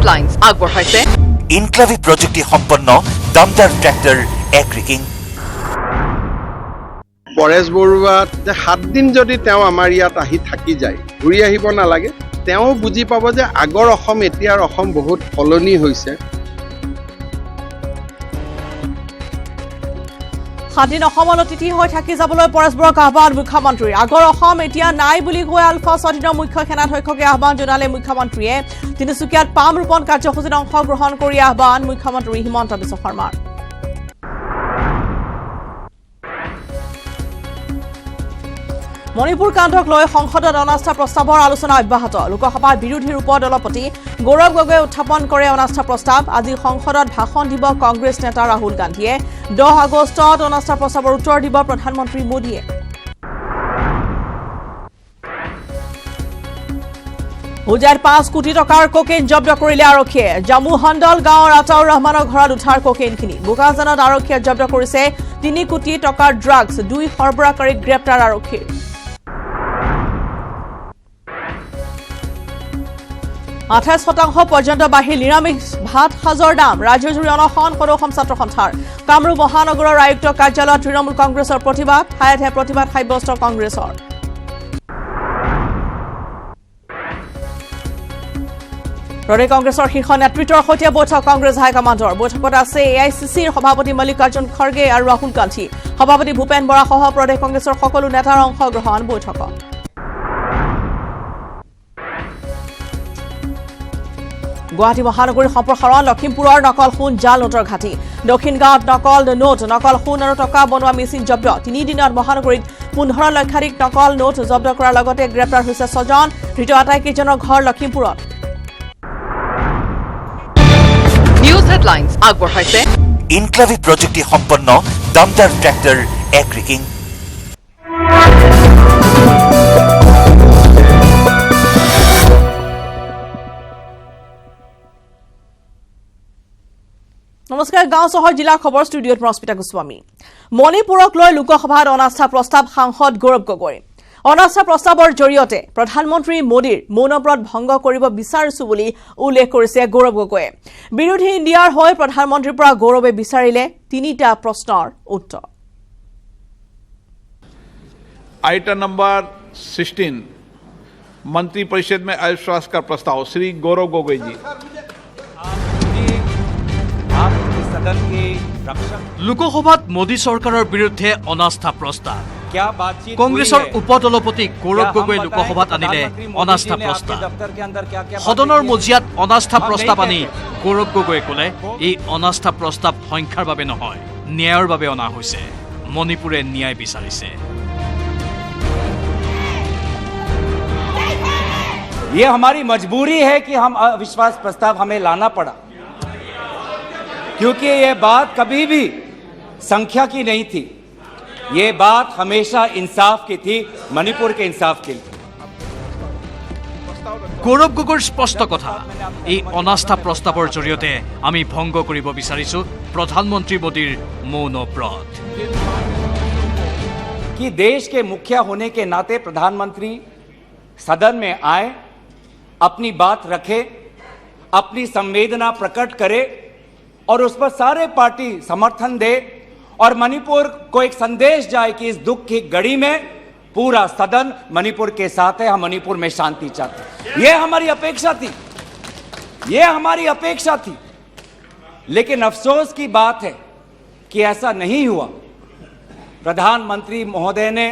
Headlines আগবঢ়াইছে ইনক্লাভি প্ৰযুক্তি সম্পন্ন দামদাৰ ট্ৰেক্টৰ এগ্ৰিকিং পৰেশ বৰুৱা 7 দিন যদি তেওঁ আমাৰ ইয়াত আহি থাকি যায় ঘূৰি আহিব নালাগে তেওঁ বুজি পাব যে আগৰ অসম এতিয়াৰ অসম বহুত সলনি হৈছে স্বাধীন অসমত অতিথি হৈ থাকি যাবলৈ পৰেশ বৰুৱাক আহ্বান মুখ্যমন্ত্ৰী আগৰ অসম এতিয়া নাই বুলি কৈ আলফা স্বাধীনৰ মুখ্য সেনাধ্যক্ষকে আহ্বান জনালে মুখ্যমন্ত্ৰীয়ে তিনিচুকীয়াত পাম ৰোপণ কাৰ্যসূচীত অংশগ্ৰহণ কৰি আহ্বান মুখ্যমন্ত্ৰী হিমন্ত বিশ্ব শৰ্মাৰ মণিপুৰ কাণ্ডক লৈ সংসদত অনাস্থা প্ৰস্তাৱৰ আলোচনা অব্যাহত লোকসভাৰ বিৰোধীৰ উপ দলপতি গৌৰৱ গগৈ উত্থাপন কৰে অনাস্থা প্ৰস্তাৱ আজি সংসদত ভাষণ দিব কংগ্ৰেছ নেতা ৰাহুল গান্ধীয়ে 10 আগষ্টত অনাস্থা প্ৰস্তাৱৰ উত্তৰ দিব প্ৰধানমন্ত্ৰী মোদীয়ে উজাইত 5 কোটি টকাৰ কোকেইন জব্দ কৰিলে আৰক্ষীয়ে জামু হণ্ডল গাঁৱৰ আতাউৰ ৰহমানৰ ঘৰত উদ্ধাৰ কোকেইনখিনি বোকাজানত আৰক্ষীয়ে জব্দ কৰিছে 3 কোটি টকাৰ ড্ৰাগছ 2 সৰবৰাহকাৰীক গ্ৰেপ্তাৰ আৰক্ষী 28% পৰ্যন্ত বাঢ়িল নিৰামিষ ভাত সাজৰ দাম ৰাজ্যজুৰি অনশন সদৌ ছাত্ৰ সন্থাৰ কামৰূপ মহানগৰৰ আয়ুক্ত কাৰ্যালয়ত তৃণমূল কংগ্ৰেছৰ প্ৰতিবাদ ঠায়ে ঠায়ে প্ৰতিবাদ সাব্যস্ত কংগ্ৰেছৰ প্ৰদেশ কংগ্ৰেছৰ শীৰ্ষ নেতৃত্বৰ সৈতে বৈঠক কংগ্ৰেছ হাইকমাণ্ডৰ বৈঠকত আছে এআইচিচিৰ সভাপতি মল্লিকাৰ্জুন খৰ্গে আৰু ৰাহুল গান্ধী সভাপতি ভূপেন বৰা সহ প্ৰদেশ কংগ্ৰেছৰ সকলো নেতাৰ অংশগ্ৰহণ বৈঠকত গুৱাহাটী মহানগৰীৰ সম্প্ৰসাৰণ লখিমপুৰৰ নকল সোণ জাল নোটৰ ঘাটি দক্ষিণ গাঁৱত নকল নোট নকল সোণ আৰু টকা বনোৱা মেচিন জব্দ 3 দিনত মহানগৰীত 15 লক্ষাধিক নকল নোট জব্দ কৰাৰ লগতে গ্ৰেপ্তাৰ হৈছে 6 জন ধৃত আটাইকেইজনৰ ঘৰ লখিমপুৰত নিউজ হেডলাইন্স আগবঢ়াইছে ইনক্লাভি প্ৰযুক্তি সম্পন্ন দামদাৰ ট্ৰেক্টৰ এগ্ৰিকিং নমস্কাৰ গাঁও চহৰ জিলা খবৰ ষ্টুডিঅ'ত ৰশ্মিতা গোস্বামী মণিপুৰক লৈ লোকসভাত অনাস্থা প্ৰস্তাৱ সাংসদ গৌৰৱ গগৈ অনাস্থা প্ৰস্তাৱৰ জৰিয়তে প্ৰধানমন্ত্ৰী মোদীৰ মৌনব্ৰত ভংগ কৰিব বিচাৰিছো বুলি উল্লেখ কৰিছে গৌৰৱ গগৈয়ে বিৰোধী ইণ্ডিয়াৰ হৈ প্ৰধানমন্ত্ৰীৰ পৰা গৌৰৱে বিচাৰিলে 3টা প্ৰশ্নৰ উত্তৰ आइटम नंबर 16 मंत्रिपरिषद में अविश्वास का प्रस्ताव श्री गौरव गोगोई जी লোকসভাত মোদী চৰকাৰৰ বিৰুদ্ধে অনাস্থা প্ৰস্তাৱ কংগ্ৰেছৰ উপদলপতি গৌৰৱ গগৈ লোকসভাত আনিলে অনাস্থা প্ৰস্তাৱ সদনৰ মজিয়াত অনাস্থা প্ৰস্তাৱ আনি গৌৰৱ গগৈয়ে ক'লে এই অনাস্থা প্ৰস্তাৱ সংখ্যাৰ বাবে নহয় ন্যায়ৰ বাবে অনা হৈছে মণিপুৰে ন্যায় বিচাৰিছে ये हमारी मजबूरी है कि हम अविश्वास प्रस्ताव हमें लाना पड़ा क्योंकि ये बात कभी भी संख्या की नहीं थी ये बात हमेशा इंसाफ की थी मणिपुर के इंसाफ के लिए গৌৰৱ গগৈৰ স্পষ্ট কথা এই অনাস্থা প্ৰস্তাৱৰ জৰিয়তে আমি ভংগ কৰিব বিচাৰিছো প্ৰধানমন্ত্ৰী মোদীৰ মৌন ব্ৰত कि देश के मुखिया होने के नाते प्रधानमंत्री सदन में आए अपनी बात रखे अपनी संवेदना प्रकट करे और उस पर सारे पार्टी समर्थन दे और मणिपुर को एक संदेश जाए कि इस दुख की घड़ी में पूरा सदन मणिपुर के साथ है हम मणिपुर में शांति चाहते हैं ये हमारी अपेक्षा थी लेकिन अफसोस की बात है कि ऐसा नहीं हुआ प्रधानमंत्री महोदय ने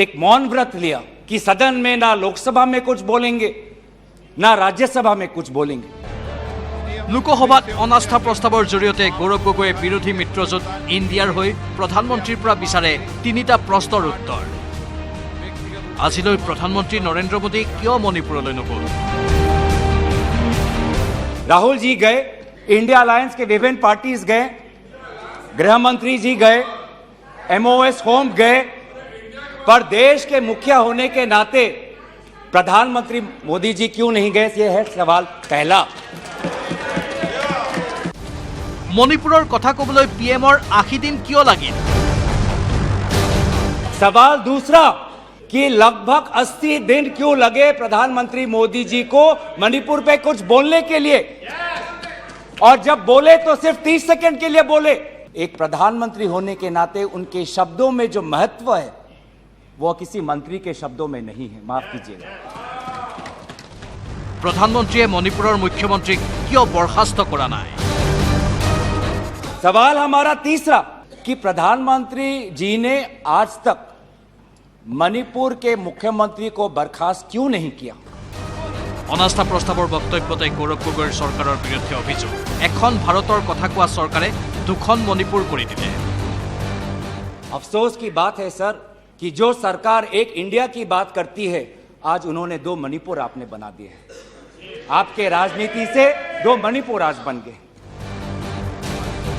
एक मौन व्रत लिया कि सदन में ना लोकसभा में कुछ बोलेंगे ना राज्यसभा में कुछ बोलेंगे লোকসভাত অনাস্থা প্ৰস্তাৱৰ জৰিয়তে গৌৰৱ গগৈয়ে বিৰোধী মিত্ৰজোঁট ইণ্ডিয়াৰ হৈ প্ৰধানমন্ত্ৰীৰ পৰা বিচাৰে 3টা প্ৰশ্নৰ উত্তৰ আজিলৈ প্ৰধানমন্ত্ৰী নৰেন্দ্ৰ মোদী কিয় মণিপুৰলৈ নগ'ল राहुल जी गए इंडिया अलायंस के विभिन्न पार्टीज गए गृह मंत्री जी गए एमओएस होम गए पर देश के मुखिया होने के नाते प्रधानमंत्री मोदी जी क्यों नहीं गए ये है सवाल पहला মণিপুৰৰ কথা ক'বলৈ পিএমৰ 80 দিন কিয় লাগিল सवाल दूसरा कि लगभग 80 दिन क्यों लगे प्रधानमंत्री मोदी जी को मणिपुर पे कुछ बोलने के लिए और जब बोले तो सिर्फ 30 सेकंड के लिए बोले। एक प्रधानमंत्री होने के नाते उनके शब्दों में जो महत्व है वो किसी मंत्री के शब्दों में नहीं है, माफ कीजिएगा। प्रधानमंत्री मणिपुर मुख्यमंत्री क्यों बर्खास्त करा नाय? सवाल हमारा तीसरा कि प्रधानमंत्री जी ने आज तक मणिपुर के मुख्यमंत्री को बर्खास्त क्यों नहीं किया? অনাস্থা প্ৰস্তাৱৰ বক্তব্যতে গৌৰৱ গগৈৰ চৰকাৰৰ বিৰুদ্ধে অভিযোগ, এখন ভাৰতৰ কথা কোৱা চৰকাৰে দুখন মণিপুৰ কৰি দিলে। अफसोस की बात है सर कि जो सरकार एक इंडिया की बात करती है, आज उन्होंने 2 मणिपुर आपने बना दिए हैं। आपके राजनीति से 2 मणिपुर आज बन गए।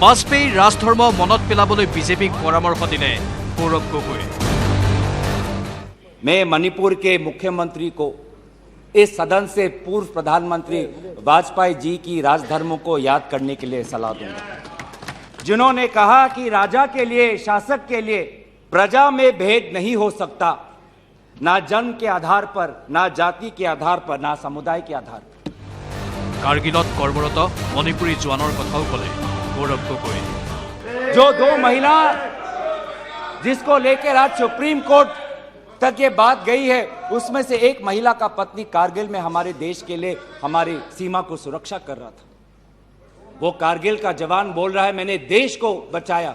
বাজপেয়ীৰ ৰাজধৰ্ম মনত পেলাবলৈ বিজেপিক পৰামৰ্শ দিলে গৌৰৱ গগৈ। मैं मणिपुर के मुख्यमंत्री को इस सदन से पूर्व प्रधानमंत्री वाजपेयी जी की राजधर्मों को याद करने के लिए सलाह दूंगा, जिन्होंने कहा कि राजा के लिए, शासक के लिए प्रजा में भेद नहीं हो सकता, ना जन्म के आधार पर, ना जाति के आधार पर, ना समुदाय के आधार पर। কাৰ্গিলত কৰ্মৰত মণিপুৰী জোৱানৰ কথাও ক'লে গৌৰৱ গগৈ। जो 2 महिला जिसको लेकर आज सुप्रीम कोर्ट तक ये बात गई है, उसमें से एक महिला का पत्नी कारगिल में हमारे देश के लिए हमारी सीमा को सुरक्षा कर रहा था। वो कारगिल का जवान बोल रहा है मैंने देश को बचाया,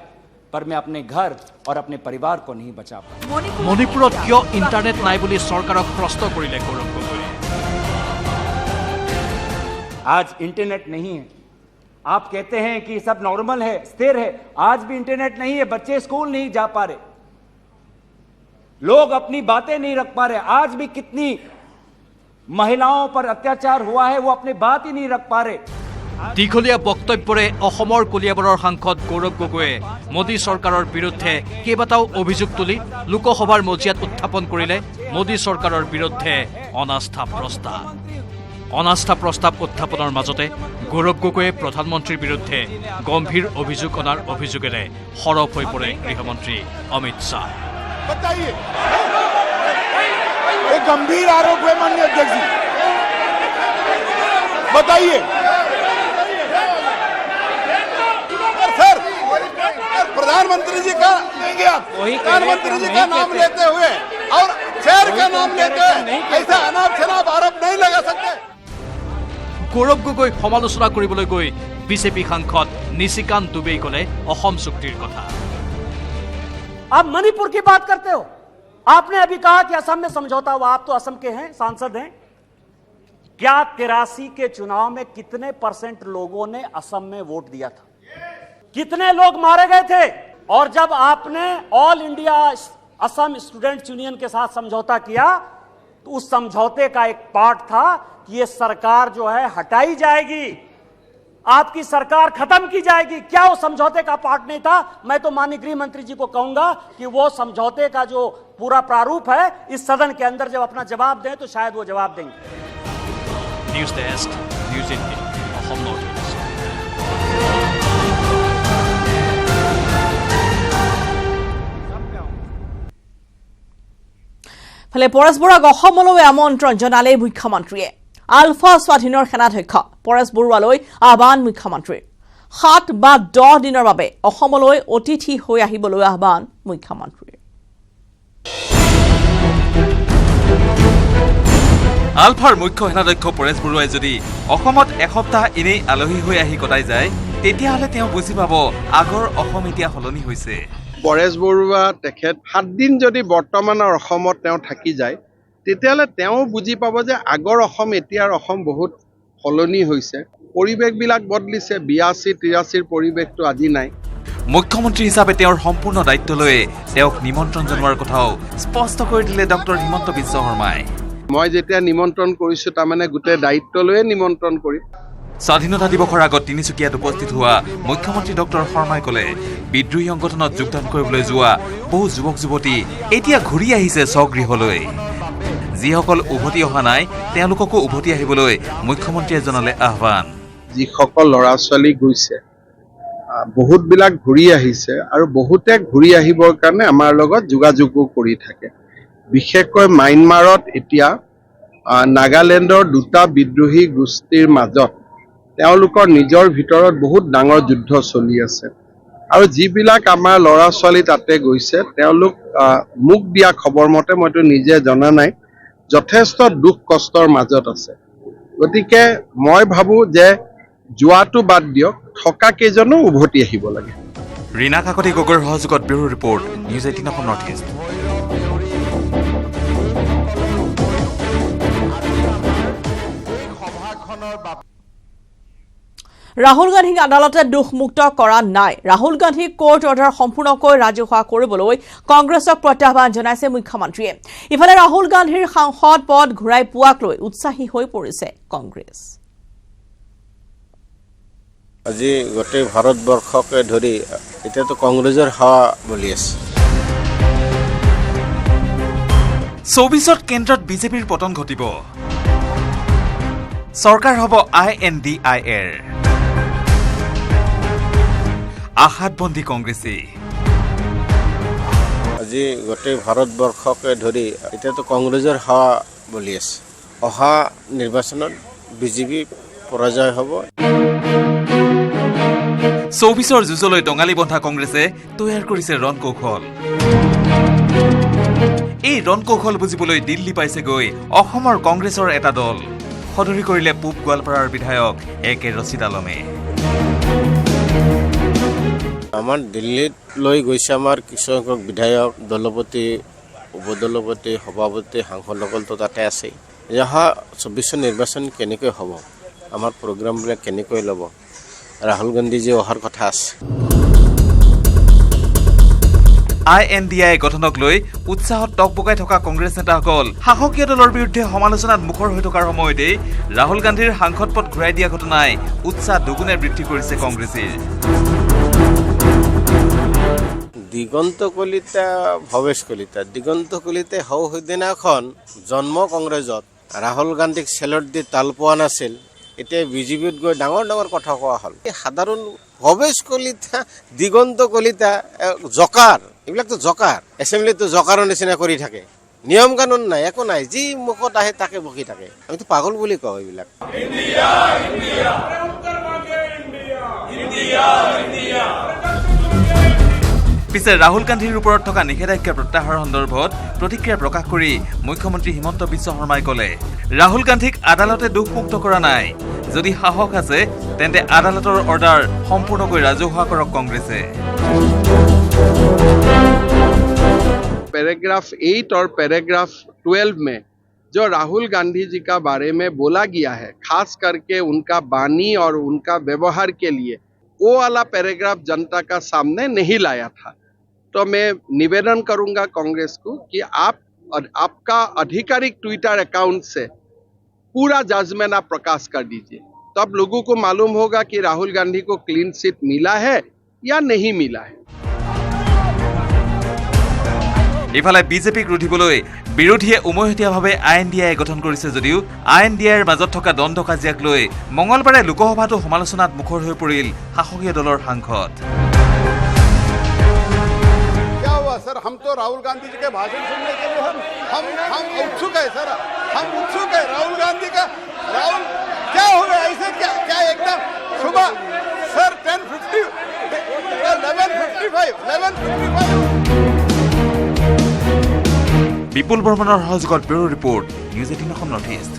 पर मैं अपने घर और अपने परिवार को नहीं बचा पाया। মণিপুৰত কিয় ইণ্টাৰনেট নাই বুলি চৰকাৰক প্ৰশ্ন কৰিলে গৌৰৱ গগৈ। आज इंटरनेट नहीं है, आप कहते हैं कि सब नॉर्मल है, स्थिर है, आज भी इंटरनेट नहीं है, बच्चे स्कूल नहीं जा पा रहे, लोग अपनी बातें नहीं रख पा रहे, आज भी कितनी महिलाओं पर अत्याचार हुआ है, वो अपनी बात ही नहीं रख पा रहे। দীঘলীয়া বক্তব্যৰে অসমৰ কলিয়াবৰৰ সাংসদ গৌৰৱ গগৈয়ে মোদী চৰকাৰৰ বিৰুদ্ধে কেইবাটাও অভিযোগ তুলি লোকসভাৰ মজিয়াত উত্থাপন কৰিলে মোদী চৰকাৰৰ বিৰুদ্ধে অনাস্থা প্ৰস্তাৱ। অনাস্থা প্ৰস্তাৱ উত্থাপনৰ মাজতে গৌৰৱ গগৈয়ে প্ৰধানমন্ত্ৰীৰ বিৰুদ্ধে গম্ভীৰ অভিযোগ অনাৰ অভিযোগেৰে সৰব হৈ পৰে গৃহমন্ত্ৰী অমিত শ্বাহ। बताइए, एक गंभीर आरोप है माननीय अध्यक्ष जी, बताइए। सर, प्रधानमंत्री जी का लेंगे आप, प्रधानमंत्री जी का नाम लेते हुए और शहर का नाम लेते हुए ऐसा अनाप शनाप आरोप नहीं लगा सकते। গৌৰৱ গগৈক সমালোচনা কৰিবলৈ গৈ বিজেপি সাংসদ নিশিকান্ত দুবেই ক'লে অসম চুক্তিৰ কথা। आप मणिपुर की बात करते हो, आपने अभी कहा कि असम में समझौता हुआ, आप तो असम के हैं, सांसद हैं। क्या 83 के चुनाव में कितने % लोगों ने असम में वोट दिया था? कितने लोग मारे गए थे? और जब आपने all India Assam students union के साथ समझौता किया तो उस समझौते का एक पार्ट था कि ये सरकार जो है हटाई जाएगी, आपकी सरकार खत्म की जाएगी। क्या वो समझौते का पार्ट नहीं था? मैं तो माननीय गृह मंत्री जी को कहूंगा कि वो समझौते का जो पूरा प्रारूप है इस सदन के अंदर जब अपना जवाब दें तो शायद वो जवाब देंगे। News desk, News 18 Assam North East। ফালে পৰেশ বৰুৱাক অসমলৈ আমন্ত্ৰণ জনালে মুখ্যমন্ত্ৰীয়ে। আলফা স্বাধীনৰ সেনাধ্যক্ষ পৰেশ বৰুৱালৈ আহ্বান মুখ্যমন্ত্ৰীৰ। 7 বা 10 দিনৰ বাবে অসমলৈ অতিথি হৈ আহিবলৈ আহ্বান মুখ্যমন্ত্ৰীৰ। আলফাৰ মুখ্য সেনাধ্যক্ষ পৰেশ বৰুৱাই যদি অসমত এসপ্তাহ এনেই আলহী হৈ আহি কটাই যায়, তেতিয়াহ'লে তেওঁ বুজি পাব আগৰ অসম এতিয়া সলনি হৈছে। পৰেশ বৰুৱা তেখেত 7 দিন যদি বৰ্তমানৰ অসমত তেওঁ থাকি যায়, তেতিয়াহ'লে তেওঁ বুজি পাব যে আগৰ অসম এতিয়াৰ অসম বহুত সলনি হৈছে, পৰিৱেশবিলাক বদলিছে। 82-83 পৰিৱেশটো আজি নাই। মুখ্যমন্ত্ৰী হিচাপে তেওঁৰ সম্পূৰ্ণ দায়িত্ব লৈ তেওঁক নিমন্ত্ৰণ জনোৱাৰ কথাও স্পষ্ট কৰি দিলে ডক্টৰ হিমন্ত বিশ্ব শৰ্মাই। মই যেতিয়া নিমন্ত্ৰণ কৰিছোঁ তাৰমানে গোটেই দায়িত্ব লৈয়ে নিমন্ত্ৰণ কৰিম। স্বাধীনতা দিৱসৰ আগত তিনিচুকীয়াত উপস্থিত হোৱা মুখ্যমন্ত্ৰী ডক্টৰ শৰ্মাই ক'লে বিদ্ৰোহী সংগঠনত যোগদান কৰিবলৈ যোৱা বহু যুৱক যুৱতী এতিয়া ঘূৰি আহিছে স্বগৃহলৈ। যিসকল উভতি অহা নাই তেওঁলোককো উভতি আহিবলৈ মুখ্যমন্ত্ৰীয়ে জনালে আহ্বান। যিসকল ল'ৰা ছোৱালী গৈছে বহুতবিলাক ঘূৰি আহিছে আৰু বহুতে ঘূৰি আহিবৰ কাৰণে আমাৰ লগত যোগাযোগো কৰি থাকে। বিশেষকৈ ম্যানমাৰত এতিয়া নাগালেণ্ডৰ 2টা বিদ্ৰোহী গোষ্ঠীৰ মাজত তেওঁলোকৰ নিজৰ ভিতৰত বহুত ডাঙৰ যুদ্ধ চলি আছে আৰু যিবিলাক আমাৰ ল'ৰা ছোৱালী তাতে গৈছে তেওঁলোক মুখ দিয়া খবৰ মতে মইতো নিজে জনা নাই যথেষ্ট দুখ কষ্টৰ মাজত আছে গতিকে মই ভাবো যে যোৱাটো বাদ দিয়ক থকা কেইজনো উভতি আহিব লাগে ৰীনা কাকতি গগৈৰ সহযোগত bureau report news 18 Assam north east Rahul গান্ধীক আদালতে দুখমুক্ত কৰা নাই ৰাহুল গান্ধীক কোৰ্ট অৰ্ডাৰ সম্পূৰ্ণকৈ ৰাজহুৱা কৰিবলৈ কংগ্ৰেছক প্ৰত্যাহ্বান জনাইছে মুখ্যমন্ত্ৰীয়ে ইফালে ৰাহুল গান্ধীৰ সাংসদ পদ ঘূৰাই পোৱাক লৈ উৎসাহী হৈ পৰিছে কংগ্ৰেছ আজি গোটেই ভাৰতবৰ্ষকে ধৰি এতিয়াতো কংগ্ৰেছৰ হাৱা বলি আছে 24ত কেন্দ্ৰত বিজেপিৰ পতন ঘটিব চৰকাৰ হ'ব INDIৰ আহাতবন্দী কংগ্ৰেছী আজি গোটেই ভাৰতবৰ্ষকে ধৰি এতিয়াতো কংগ্ৰেছৰ হাৱা বলি আছে অহা নিৰ্বাচনত বিজেপি পৰাজয় হ'ব 24ৰ যুঁজলৈ টঙালি বন্ধা কংগ্ৰেছে তৈয়াৰ কৰিছে ৰণকৌশল এই ৰণকৌশল বুজিবলৈ দিল্লী পাইছেগৈ অসমৰ কংগ্ৰেছৰ এটা দল সদৰি কৰিলে পূব গোৱালপাৰাৰ বিধায়ক AK ৰছিদ আলমে আমাৰ দিল্লীত লৈ গৈছে আমাৰ কিছুসংখ্যক বিধায়ক দলপতি উপদলপতি সভাপতি সাংসদসকলতো তাতে আছে অহা 24 নিৰ্বাচন কেনেকৈ হ'ব আমাৰ প্ৰগ্ৰামবিলাক কেনেকৈ ল'ব ৰাহুল গান্ধীজী অহাৰ কথা আছে INDI গঠনক লৈ উৎসাহত টকবকাই থকা কংগ্ৰেছ নেতাসকল শাসকীয় দলৰ বিৰুদ্ধে সমালোচনাত মুখৰ হৈ থকাৰ সময়তে ৰাহুল গান্ধীৰ সাংসদ পদ ঘূৰাই দিয়া ঘটনাই উৎসাহ দুগুণে বৃদ্ধি কৰিছে কংগ্ৰেছীৰ দিগন্ত কলিতা ভৱেশ কলিতা দিগন্ত কলিতাই সেইদিনাখন জন্ম কংগ্ৰেছত ৰাহুল গান্ধীক চেলত দি তাল পোৱা নাছিল এতিয়া বিজেপিত গৈ ডাঙৰ ডাঙৰ কথা কোৱা হ'ল সাধাৰণ ভৱেশ কলিতা দিগন্ত কলিতা জকাৰ এইবিলাকতো জকাৰ এছেম্বলিতো জকাৰৰ নিচিনা কৰি থাকে নিয়ম কানুন নাই একো নাই যি মুখত আহে তাকে বকি থাকে আমিতো পাগল বুলি কওঁ এইবিলাক পিছে ৰাহুল গান্ধীৰ ওপৰত থকা নিষেধাজ্ঞা প্ৰত্যাহাৰৰ সন্দৰ্ভত প্ৰতিক্ৰিয়া প্ৰকাশ কৰি মুখ্যমন্ত্ৰী হিমন্ত বিশ্ব শৰ্মাই ক'লে ৰাহুল গান্ধীক আদালতে দুখমুক্ত কৰা নাই যদি সাহস আছে তেন্তে আদালতৰ অৰ্ডাৰ সম্পূৰ্ণকৈ ৰাজহুৱা কৰক কংগ্ৰেছে पैराग्राफ 8 और पैराग्राफ 12 में जो राहुल गांधी जी का बारे में बोला गया है खास करके उनका बानी और उनका व्यवहार के लिए वो वाला पैराग्राफ जनता का सामने नहीं लाया था तो मैं निवेदन करूंगा कांग्रेस को कि आपका आधिकारिक ट्विटर अकाउंट से पूरा जजमेंट आप प्रकाश कर दीजिए तब लोगों को मालूम होगा कि राहुल गांधी को क्लीन चिट मिला है या नहीं मिला है ইফালে বিজেপিক ৰুধিবলৈ বিৰোধীয়ে উমৈহতীয়াভাৱে INDI গঠন কৰিছে যদিও INDIৰ মাজত থকা দ্বন্দ্ব কাজিয়াক লৈ মঙলবাৰে লোকসভাতো সমালোচনাত মুখৰ হৈ পৰিল শাসকীয় দলৰ সাংসদ सर हम तो राहुल गांधी जी के भाषण सुनने के लिए हम उत्सुक है सर हम उत्सुक है राहुल गांधी का राहुल क्या हो गया ऐसे क्या एकदम सुबह सर 11:55 বিপুল বৰ্মনৰ সহযোগত bureau report news 18 Assam north east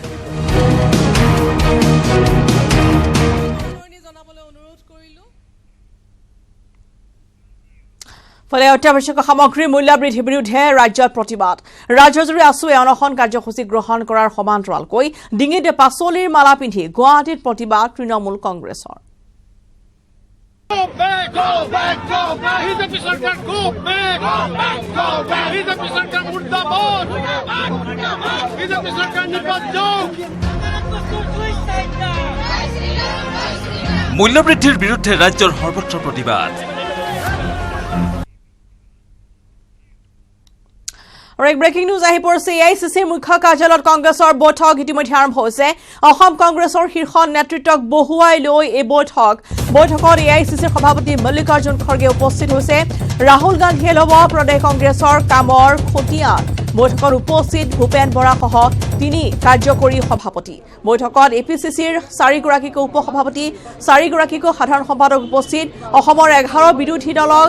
ফলে অত্যাৱশ্যকীয় সামগ্ৰীৰ মূল্য বৃদ্ধিৰ বিৰুদ্ধে ৰাজ্যত প্ৰতিবাদ ৰাজ্যজুৰি আছুৱে অনশন কাৰ্যসূচী গ্ৰহণ কৰাৰ সমান্তৰালকৈ ডিঙিতে পাচলিৰ মালা পিন্ধি গুৱাহাটীত প্ৰতিবাদ তৃণমূল কংগ্ৰেছৰ মূল্যবৃদ্ধিৰ বিৰুদ্ধে ৰাজ্যৰ সৰ্বত্ৰ প্ৰতিবাদ আৰু এক ব্ৰেকিং নিউজ আহি পৰিছে AICCৰ মুখ্য কাৰ্যালয়ত কংগ্ৰেছৰ বৈঠক ইতিমধ্যে আৰম্ভ হৈছে অসম কংগ্ৰেছৰ শীৰ্ষ নেতৃত্বক বহুৱাই লৈ এই বৈঠকত AICCৰ সভাপতি মল্লিকাৰ্জুন খৰ্গে উপস্থিত হৈছে ৰাহুল গান্ধীয়ে ল'ব প্ৰদেশ কংগ্ৰেছৰ কামৰ খতিয়ান বৈঠকত উপস্থিত ভূপেন বৰাসহ 3 কাৰ্যকৰী সভাপতি বৈঠকত APCCৰ 4 গৰাকীকো উপসভাপতি 4 গৰাকীকো সাধাৰণ সম্পাদক উপস্থিত অসমৰ 11 বিৰোধী দলৰ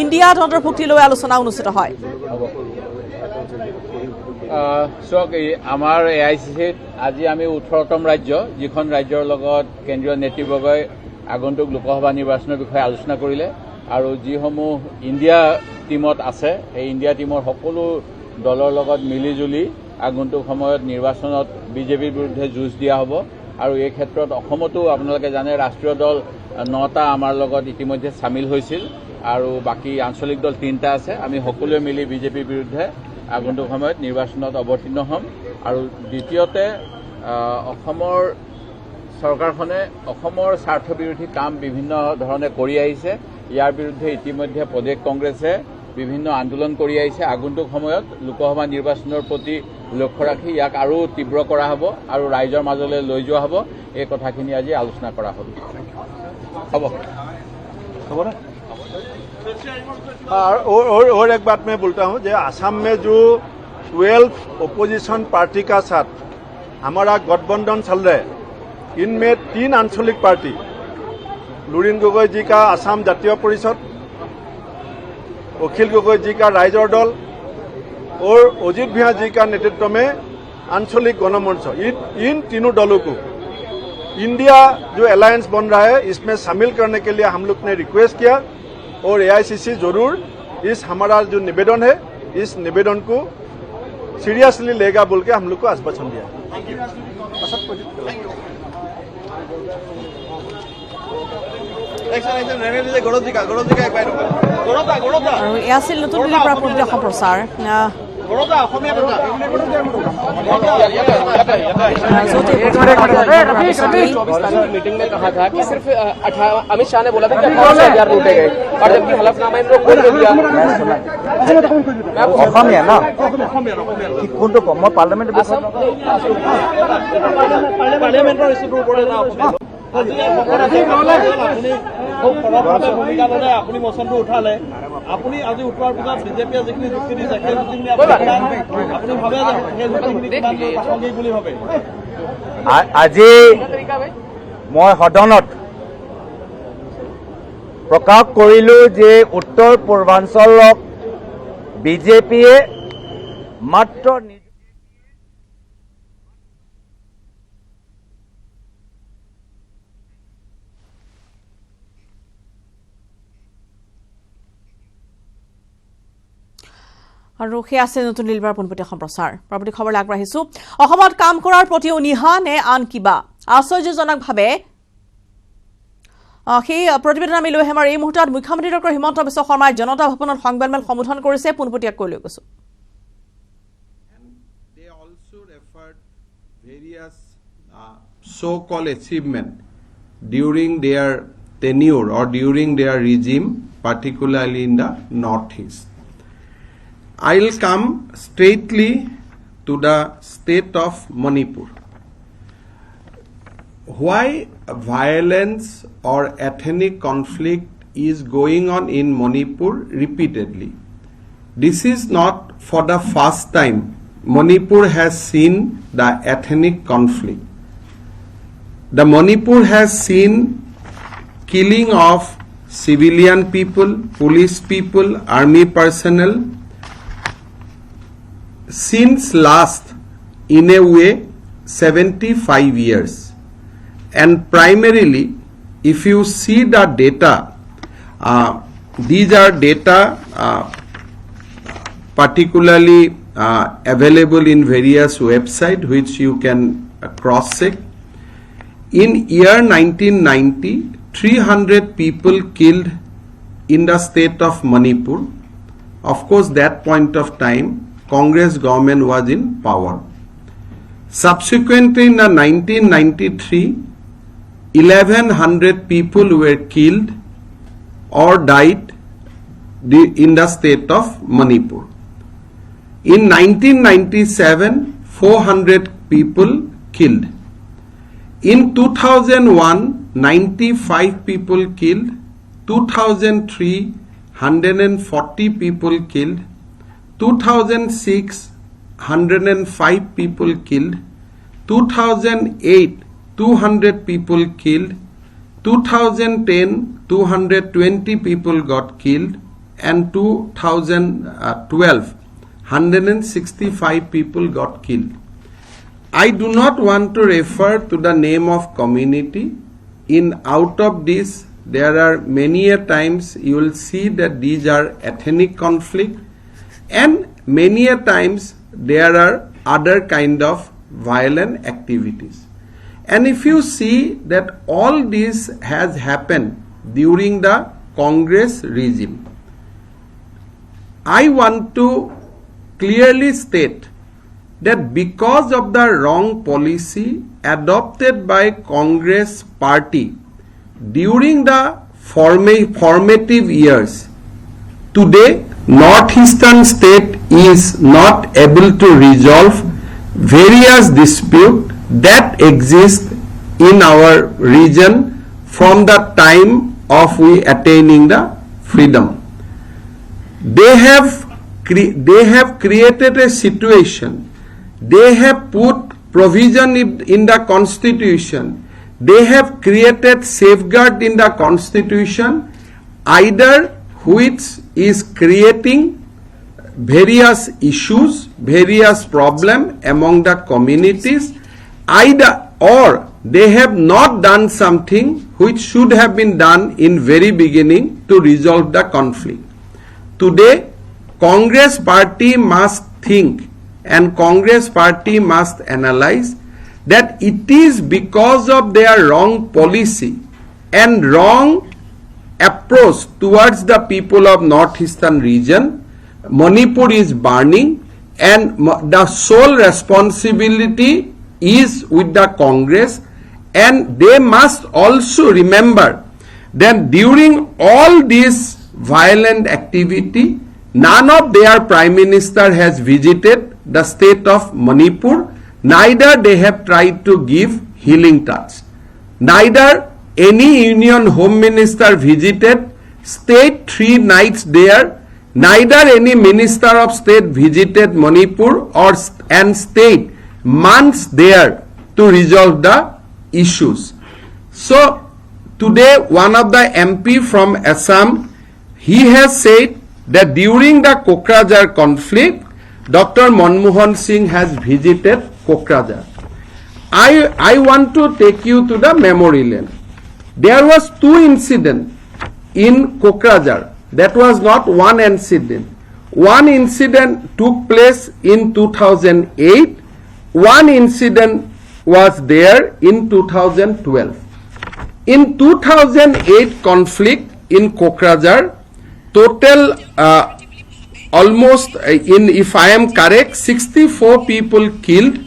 ইণ্ডিয়াত অন্তৰ্ভুক্তি লৈ আলোচনা অনুষ্ঠিত হয় আমাৰ AICCত আজি আমি 18তম ৰাজ্য যিখন ৰাজ্যৰ লগত কেন্দ্ৰীয় নেতৃবৰ্গই আগন্তুক লোকসভা নিৰ্বাচনৰ বিষয়ে আলোচনা কৰিলে আৰু যিসমূহ ইণ্ডিয়া টিমত আছে এই ইণ্ডিয়া টিমৰ সকলো দলৰ লগত মিলিজুলি আগন্তুক সময়ত নিৰ্বাচনত বিজেপিৰ বিৰুদ্ধে যুঁজ দিয়া হ'ব আৰু এই ক্ষেত্ৰত অসমতো আপোনালোকে জানে ৰাষ্ট্ৰীয় দল 9টা আমাৰ লগত ইতিমধ্যে সামিল হৈছিল আৰু বাকি আঞ্চলিক দল 3টা আছে আমি সকলোৱে মিলি বিজেপিৰ বিৰুদ্ধে আগন্তুক সময়ত নিৰ্বাচনত অৱতীৰ্ণ হ'ম আৰু দ্বিতীয়তে অসমৰ চৰকাৰখনে অসমৰ স্বাৰ্থ বিৰোধী কাম বিভিন্ন ধৰণে কৰি আহিছে ইয়াৰ বিৰুদ্ধে ইতিমধ্যে প্ৰদেশ কংগ্ৰেছে বিভিন্ন আন্দোলন কৰি আহিছে আগন্তুক সময়ত লোকসভা নিৰ্বাচনৰ প্ৰতি লক্ষ্য ৰাখি ইয়াক আৰু তীব্ৰ কৰা হ'ব আৰু ৰাইজৰ মাজলৈ লৈ যোৱা হ'ব এই কথাখিনি আজি আলোচনা কৰা হ'ল হ'ব না और एक बात मैं बोलता हूं जो असम में जो 12 ओपोजिशन पार्टी का साथ हमारा गठबंधन चल रहा है इनमें 3 आंचलिक पार्टी लुरिन गोगोई जी का असम जातीय परिषद अखिल गोगोई जी का राइजर दल और अजित भैया जी का नेतृत्व में आंचलिक गणमंच इन तीनों दलों को इंडिया जो अलायंस बन रहा है इसमें शामिल करने के लिए हम लोग ने रिक्वेस्ट किया और AICC जरूर इस हमारा जो निवेदन है इस निवेदन को सीरियसली लेगा बोल के हम लोग को आश्वासन दिया আৰু এয়া আছিল নতুন দিল্লীৰ পৰা প্ৰকৃত সম্প্ৰচাৰ मीटिंग में कहा था कि सिर्फ अमित शाह ने बोला था कि 18,000 लूटे गए और जबकि हलफनामा इन लोग खोल दिया আপুনি মচনটো উঠালে আপুনি আজি উঠোৱাৰ পিছত বিজেপিয়ে যিখিনি যুক্তি দিছে সেই যুক্তিখিনি আপুনি ভাবে যে সেই যুক্তিখিনি কিমান প্ৰাসংগিক বুলি ভাবে আজি মই সদনত প্ৰকাশ কৰিলো যে উত্তৰ পূৰ্বাঞ্চলক বিজেপিয়ে মাত্ৰ আৰু সেই আছে নতুন দিল্লীৰ পৰা পোনপটীয়া সম্প্ৰচাৰ পৰৱৰ্তী খবৰ আগবঢ়াইছো অসমত কাম কৰাৰ প্ৰতি অনিহা নে আন কিবা আশ্চৰ্যজনকভাৱে সেই প্ৰতিবেদন আমি লৈ আমাৰ এই মুহূৰ্তত মুখ্যমন্ত্ৰী ডক্টৰ হিমন্ত বিশ্ব শৰ্মাই জনতা ভৱনত সংবাদমেল সম্বোধন কৰিছে পোনপটীয়াকৈ লৈ গৈছো They also referred various so-called achievement during their tenure or during their regime, particularly in the Northeast. I'll come straightly to the state of Manipur. Why violence or ethnic conflict is going on in Manipur repeatedly? This is not for the first time Manipur has seen the ethnic conflict. The Manipur has seen killing of civilian people, police people, army personnel since last, in a way, 75 years. And primarily, if you see the data, these are data particularly available in various websites which you can cross-check. In year 1990, 300 people killed in the state of Manipur. Of course, that point of time, Congress government was in power. Subsequently, in 1993, 1,100 people were killed or died in the state of Manipur. In 1997, 400 people killed. In 2001, 95 people killed. 2003, 140 people killed. 2006, 105 people killed. 2008, 200 people killed. 2010, 220 people got killed. And 2012, 165 people got killed. I do not want to refer to the name of community. In out of this, there are many a times you will see that these are ethnic conflict, and many a times there are other kind of violent activities. And if you see that all this has happened during the Congress regime, I want to clearly state that because of the wrong policy adopted by Congress party during the formative years, today Northeastern state is not able to resolve various disputes that exist in our region from the time of we attaining the freedom. They have created a situation. They have put provision in the constitution. They have created safeguard in the constitution, either which is creating various issues, various problems among the communities, either or they have not done something which should have been done in very beginning to resolve the conflict. Today, Congress party must think and Congress party must analyze that it is because of their wrong policy and wrong approach towards the people of Northeastern region, Manipur is burning, and the sole responsibility is with the Congress, and they must also remember that during all this violent activity, none of their prime minister has visited the state of Manipur, neither they have tried to give healing touch. Neither any union home minister visited, stayed 3 nights there, neither any minister of state visited Manipur and stayed months there to resolve the issues. So today one of the MP from Assam, he has said that during the Kokrajhar conflict, Dr. Manmohan Singh has visited Kokrajhar. I want to take you to the memory lane. There was 2 incidents in Kokrajhar. That was not one incident. One incident took place in 2008. One incident was there in 2012. In 2008 conflict in Kokrajhar, total almost, if I am correct, 64 people killed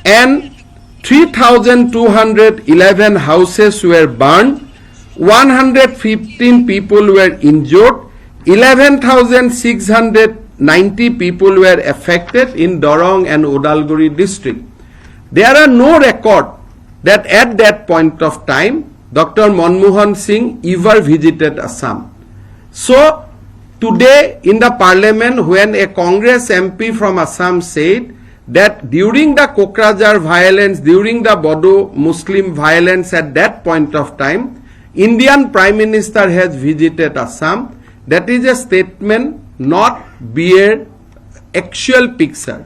and 3,211 houses were burned, 115 people were injured, 11,690 people were affected in Dorong and Udalguri district. There are no record that at that point of time, Dr. Manmohan Singh ever visited Assam. So today in the parliament, when a Congress MP from Assam said that during the Kokrajhar violence, during the Bodo Muslim violence at that point of time, Indian Prime Minister has visited Assam, that is a statement, not bear actual picture.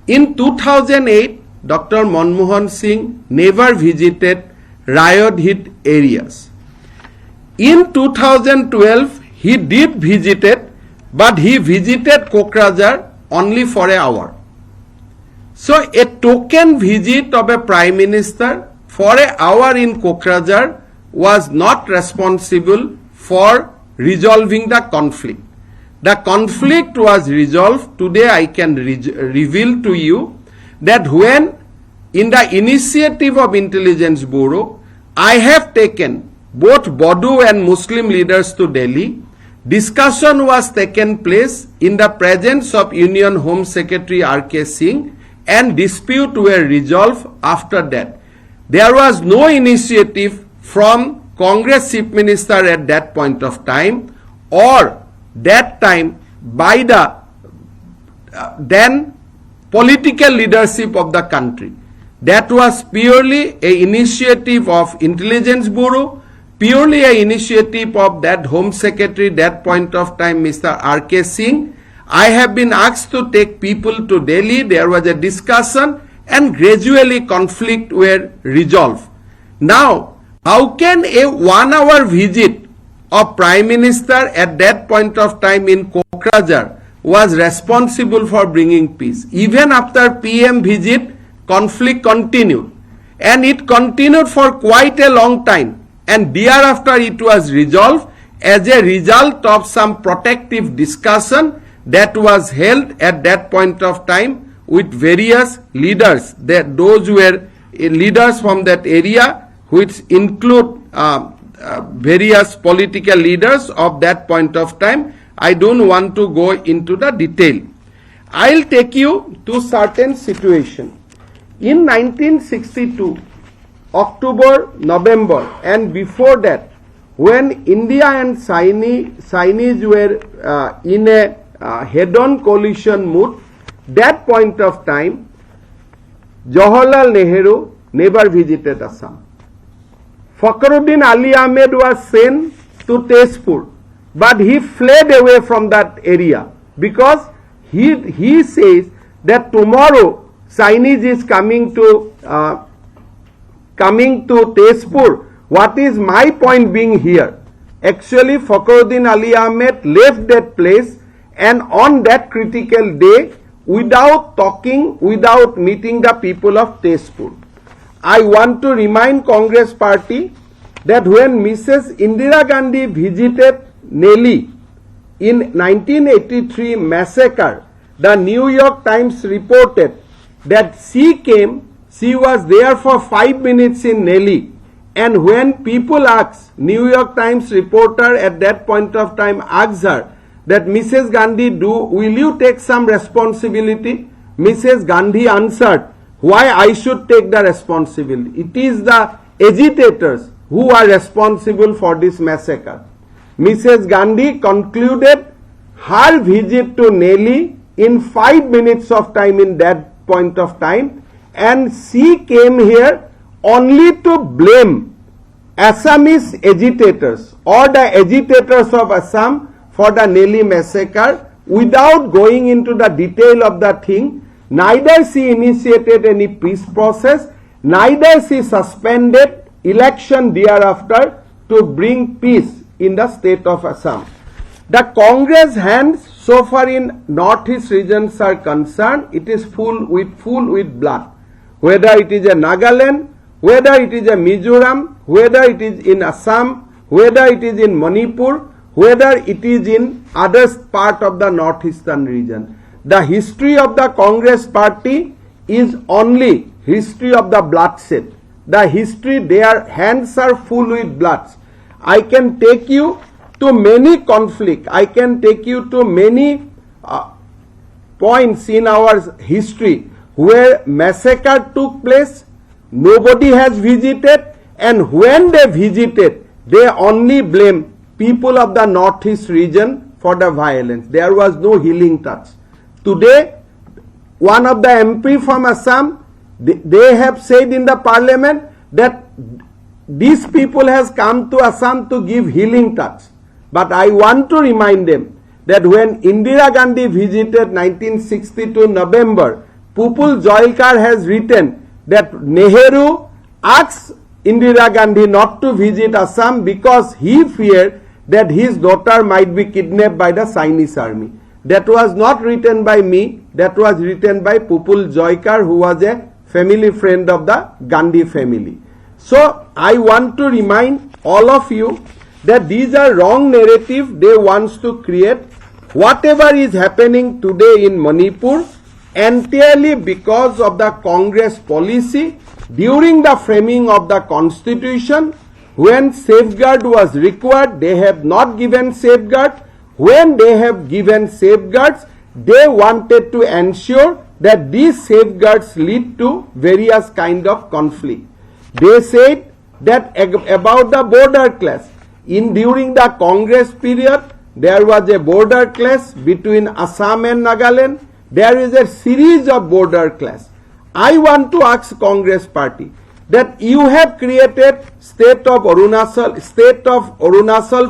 In 2008, Dr. Manmohan Singh never visited riot-hit areas. In 2012, he did visit it, but he visited Kokrajhar only for an hour. So a token visit of a Prime Minister for an hour in Kokrajhar was not responsible for resolving the conflict. The conflict was resolved. Today I can reveal to you that when in the initiative of Intelligence Bureau, I have taken both Bodo and Muslim leaders to Delhi Discussion was taken place in the presence of Union Home Secretary R.K. Singh and dispute were resolved after that. There was no initiative from Congress Chief Minister at that point of time or that time by the then political leadership of the country. That was purely an initiative of Intelligence Bureau, purely an initiative of that Home Secretary that point of time, Mr. R.K. Singh. I have been asked to take people to Delhi. There was a discussion and gradually conflict were resolved. Now, how can a 1 hour visit of Prime Minister at that point of time in Kokrajhar was responsible for bringing peace? Even after PM visit, conflict continued and it continued for quite a long time, and thereafter it was resolved as a result of some protective discussion that was held at that point of time with various leaders. That those were leaders from that area, which include various political leaders of that point of time. I don't want to go into the detail. I'll take you to certain situation. In 1962, October, November, and before that, when India and Chinese were in a head-on coalition mood, that point of time, Jawaharlal Nehru never visited Assam. Fakhruddin Ali Ahmed was sent to Tezpur, but he fled away from that area because he says that tomorrow Chinese is coming to Tezpur. What is my point being here? Actually, Fakhruddin Ali Ahmed left that place, and on that critical day, without talking, without meeting the people of Tezpur. I want to remind Congress party that when Mrs. Indira Gandhi visited Delhi in 1983 massacre, the New York Times reported that she was there for 5 minutes in Delhi, and when people asked, New York Times reporter at that point of time asked her that Mrs. Gandhi, will you take some responsibility? Mrs. Gandhi answered, why I should take the responsibility? It is the agitators who are responsible for this massacre. Mrs. Gandhi concluded her visit to Delhi in 5 minutes of time in that point of time, and she came here only to blame Assamese agitators or the agitators of Assam for the Delhi massacre without going into the detail of the thing. Neither she initiated any peace process, neither she suspended election thereafter to bring peace in the state of Assam. The Congress hands so far in Northeast regions are concerned, it is full with blood. Whether it is a Nagaland, whether it is a Mizoram, whether it is in Assam, whether it is in Manipur, whether it is in other part of the Northeastern region. The history of the Congress party is only history of the bloodshed. The history, their hands are full with blood. I can take you to many conflict. I can take you to many points in our history where massacre took place, nobody has visited, and when they visited, they only blame people of the Northeast region for the violence. There was no healing touch. Today, one of the MP from Assam, they have said in the parliament that these people has come to Assam to give healing touch. But I want to remind them that when Indira Gandhi visited 1962 November, Pupul Joylkar has written that Nehru asked Indira Gandhi not to visit Assam because he feared that his daughter might be kidnapped by the Chinese army. That was not written by me, that was written by Pupul Joylkar, who was a family friend of the Gandhi family. So I want to remind all of you that these are wrong narrative they want to create. Whatever is happening today in Manipur, entirely because of the Congress policy during the framing of the constitution, when safeguard was required, they have not given safeguard. when they have given safeguards, they wanted to ensure that these safeguards lead to various kind of conflict. They said that about the border clash. During the Congress period, there was a border clash between Assam and Nagaland. There is a series of border clash. I want to ask Congress party that you have created state of Arunachal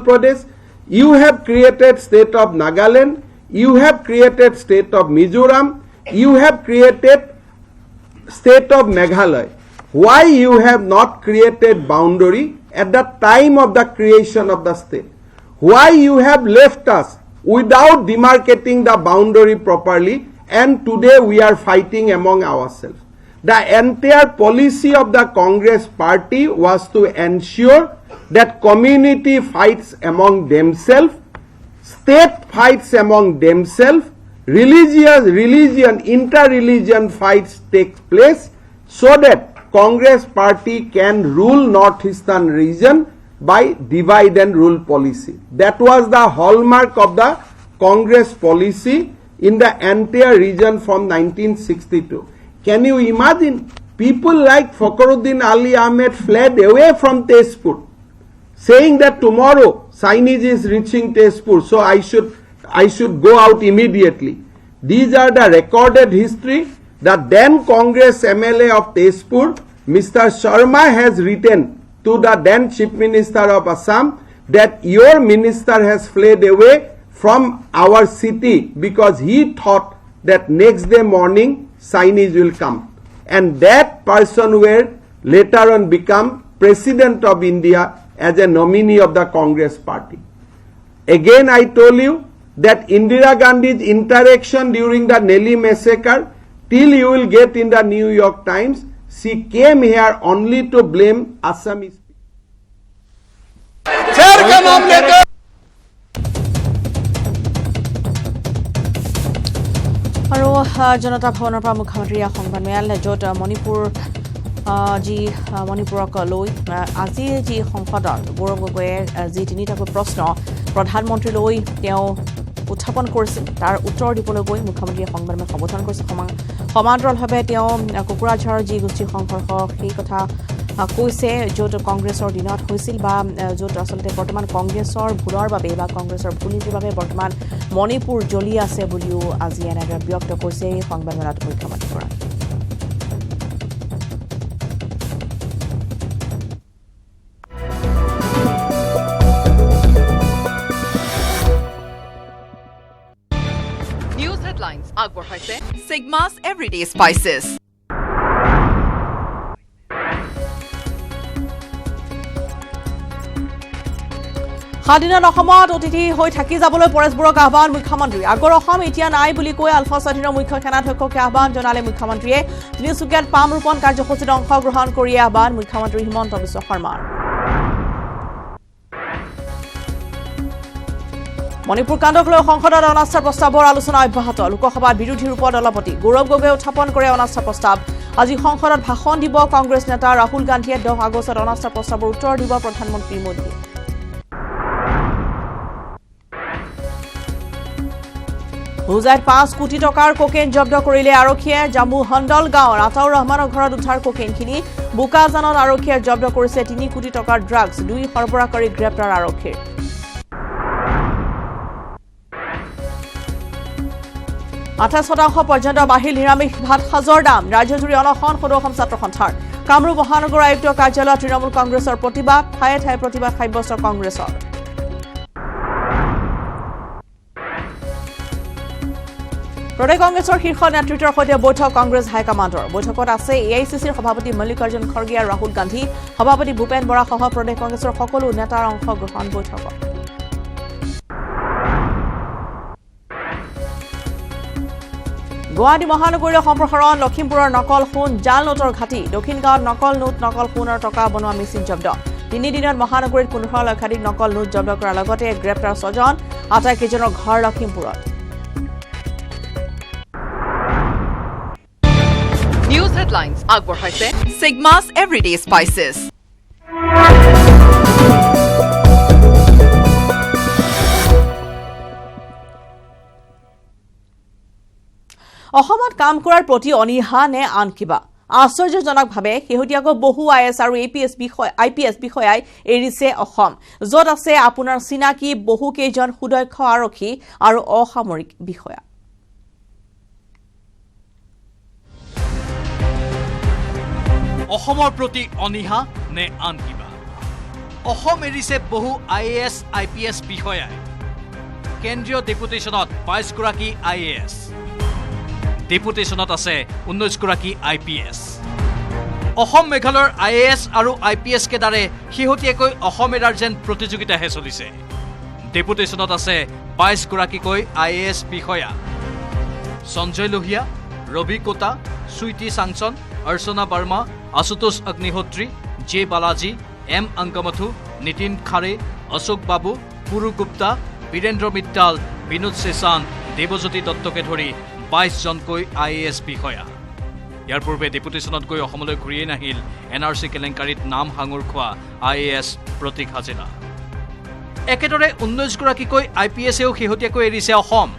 Pradesh, you have created state of Nagaland, you have created state of Mizoram, you have created state of Meghalaya. Why you have not created boundary at the time of the creation of the state? Why you have left us without demarcating the boundary properly, and today we are fighting among ourselves? The entire policy of the Congress party was to ensure that community fights among themselves, state fights among themselves, inter-religion fights take place, so that Congress party can rule Northeastern region by divide and rule policy. That was the hallmark of the Congress policy in the entire region from 1962. Can you imagine? People like Fakhruddin Ali Ahmed fled away from Tezpur, saying that tomorrow signage is reaching Tezpur, so I should go out immediately. These are the recorded history. The then Congress MLA of Tezpur, Mr. Sharma, has written to the then Chief Minister of Assam that your minister has fled away from our city because he thought that next day morning signage will come. And that person will later on become President of India as a nominee of the Congress party. Again, I told you that Indira Gandhi's interaction during the Nelly massacre, till you will get in the New York Times, she came here only to blame Assamese. शेर का नाम लेते আৰু জনতা ভৱনৰ পৰা মুখ্যমন্ত্ৰীয়ে সংবাদমেল য'ত মণিপুৰক লৈ আজি যি সংসদত গৌৰৱ গগৈয়ে যি তিনিটাকৈ প্ৰশ্ন প্ৰধানমন্ত্ৰীলৈ তেওঁ উত্থাপন কৰিছিল তাৰ উত্তৰ দিবলৈ গৈ মুখ্যমন্ত্ৰীয়ে সংবাদমেল সম্বোধন কৰিছিল সমান্তৰালভাৱে তেওঁ কোকৰাঝাৰৰ যি গোষ্ঠী সংঘৰ্ষ সেই কথা কৈছে য'ত কংগ্ৰেছৰ দিনত হৈছিল বা য'ত আচলতে বৰ্তমান কংগ্ৰেছৰ ভুলৰ বাবে বা কংগ্ৰেছৰ ভুল নীতিৰ বাবে বৰ্তমান মণিপুৰ জ্বলি আছে বুলিও আজি এনেদৰে ব্যক্ত কৰিছে এই সংবাদমেলত মুখ্যমন্ত্ৰীগৰাকী News headlines আগবঢ়াইছে Sigma's Everyday Spices. স্বাধীন অসমত অতিথি হৈ থাকি যাবলৈ পৰেশবোৰক আহ্বান মুখ্যমন্ত্ৰী আগৰ অসম এতিয়া নাই বুলি কৈ আলফা স্বাধীনৰ মুখ্য সেনাধ্যক্ষকে আহ্বান জনালে মুখ্যমন্ত্ৰীয়ে তিনিচুকীয়াত পাম ৰোপণ কাৰ্যসূচীত অংশগ্ৰহণ কৰি আহ্বান মুখ্যমন্ত্ৰী হিমন্ত বিশ্ব শৰ্মাৰ মণিপুৰ কাণ্ডক লৈ সংসদত অনাস্থা প্ৰস্তাৱৰ আলোচনা অব্যাহত লোকসভাত বিৰোধীৰ ওপৰত দলপতি গৌৰৱ গগৈয়ে উত্থাপন কৰে অনাস্থা প্ৰস্তাৱ আজি সংসদত ভাষণ দিব কংগ্ৰেছ নেতা ৰাহুল গান্ধীয়ে 10 আগষ্টত অনাস্থা প্ৰস্তাৱৰ উত্তৰ দিব প্ৰধানমন্ত্ৰী মোদীয়ে হুজাইত 5 কোটি টকাৰ কোকেইন জব্দ কৰিলে আৰক্ষীয়ে জাম্মু হণ্ডল গাঁৱৰ আতাউৰ ৰহমানৰ ঘৰত উদ্ধাৰ কোকেইনখিনি বুকাজানত আৰক্ষীয়ে জব্দ কৰিছে 3 কোটি টকাৰ ড্ৰাগছ 2 সৰবৰাহকাৰী গ্ৰেপ্তাৰ আৰক্ষীৰ 28% পৰ্যন্ত বাহিল নিৰামিষ ভাত সাজৰ দাম ৰাজ্যজুৰি অনশন সদৌ অসম ছাত্ৰ সন্থাৰ কামৰূপ মহানগৰ আয়ুক্ত কাৰ্যালয়ত তৃণমূল কংগ্ৰেছৰ প্ৰতিবাদ ঠায়ে ঠায়ে প্ৰতিবাদ সাব্যস্ত কংগ্ৰেছৰ প্ৰদেশ কংগ্ৰেছৰ শীৰ্ষ নেতৃত্বৰ সৈতে বৈঠক কংগ্ৰেছ হাইকমাণ্ডৰ বৈঠকত আছে এআইচিচিৰ সভাপতি মল্লিকাৰ্জুন খৰ্গে আৰু ৰাহুল গান্ধী সভাপতি ভূপেন বৰা সহ প্ৰদেশ কংগ্ৰেছৰ সকলো নেতাৰ অংশগ্ৰহণ বৈঠকত গুৱাহাটী মহানগৰীয় সম্প্ৰসাৰণ লখিমপুৰৰ নকল সোণ জাল নোটৰ ঘাটি দক্ষিণ গাঁৱত নকল নোট নকল সোণৰ টকা বনোৱা মেচিন জব্দ 3 দিনত মহানগৰীত 15 লক্ষাধিক নকল নোট জব্দ কৰাৰ লগতে গ্ৰেপ্তাৰ 6 জন আটাইকেইজনৰ ঘৰ লখিমপুৰত News headlines আগবঢ়াইছে Sigma's Everyday Spices. অসমত কাম কৰাৰ প্ৰতি অনীহা নে আন কিবা আশ্চৰ্যজনকভাৱে শেহতীয়াকৈ বহু IAS আৰু IPS বিষয়াই এৰিছে অসম য'ত আছে আপোনাৰ চিনাকি বহু কেইজন সুদক্ষ আৰক্ষী আৰু অসামৰিক বিষয়া অসমৰ প্ৰতি অনীহা নে আন কিবা অসম এৰিছে বহু IAS IPS বিষয়াই কেন্দ্ৰীয় ডেপুটেশ্যনত 22 গৰাকী IAS ডেপুটেশ্যনত আছে 19 গৰাকী IPS অসম মেঘালয়ৰ IAS আৰু IPS কেদাৰে শেহতীয়াকৈ অসম এৰাৰ যেন প্ৰতিযোগিতাহে চলিছে ডেপুটেশ্যনত আছে 22 গৰাকীকৈ IAS বিষয়া সঞ্জয় লোহিয়া ৰবি কোটা সুইটি সাংচন अर्चना वर्मा आशुतोष अग्निहोत्री जे बालाजी M अंकमथु नितिन खारे अशोक बाबू पुरु गुप्ता वीरेन्द्र मित्ताल विनोद शेषान देवज्योति दत्तके धरि 22 जनকৈ IAS বিষয়া ইয়াৰ পূৰ্বে ডেপুটেশ্যনত গৈ অসমলৈ ঘূৰিয়ে নাহিল NRC কেলেংকাৰীত নাম হাঙুৰ খোৱা IAS প্ৰতীক হাজেলা একেদৰে 19 গৰাকীকৈ IPSও শেহতীয়াকৈ এৰিছে অসম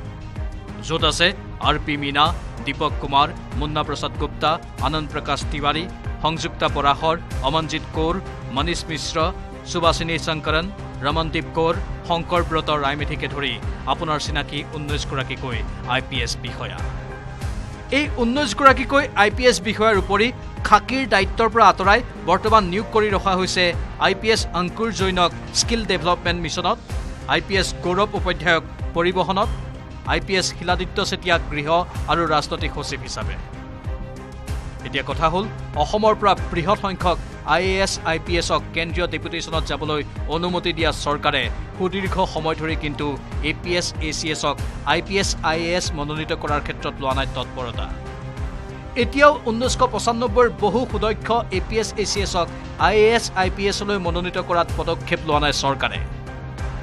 য'ত আছে RP मीना दीपक कुमार मुन्ना प्रसाद गुप्ता आनंद प्रकाश तिवारी संयुक्ता पराशर अमनजीत कौर मनीष मिश्र सुभाषिनी शंकरन रमनदीप कौर शंकर ब्रत रायमेधिके धरि आपुनार चिनाकी 19 गराकीকৈ IPS বিষয়া এই 19 গৰাকীকৈ IPS বিষয়াৰ উপৰি খাকীৰ দায়িত্বৰ পৰা আঁতৰাই বৰ্তমান নিয়োগ কৰি ৰখা হৈছে IPS অংকুৰ জৈনক স্কিল ডেভেলপমেণ্ট মিছনত IPS গৌৰৱ উপাধ্যায়ক পৰিবহনত IPS শিলাদিত্য চেতিয়া গৃহ আৰু ৰাজনৈতিক সচিব হিচাপে এতিয়া কথা হ'ল অসমৰ পৰা বৃহৎ সংখ্যক IAS IPSক কেন্দ্ৰীয় ডেপুটেশ্যনত যাবলৈ অনুমতি দিয়া চৰকাৰে সুদীৰ্ঘ সময় ধৰি কিন্তু APS ACSক IPS IAS মনোনীত কৰাৰ ক্ষেত্ৰত লোৱা নাই তৎপৰতা এতিয়াও 1995ৰ বহু সুদক্ষ APS ACSক IAS IPSলৈ মনোনীত কৰাত পদক্ষেপ লোৱা নাই চৰকাৰে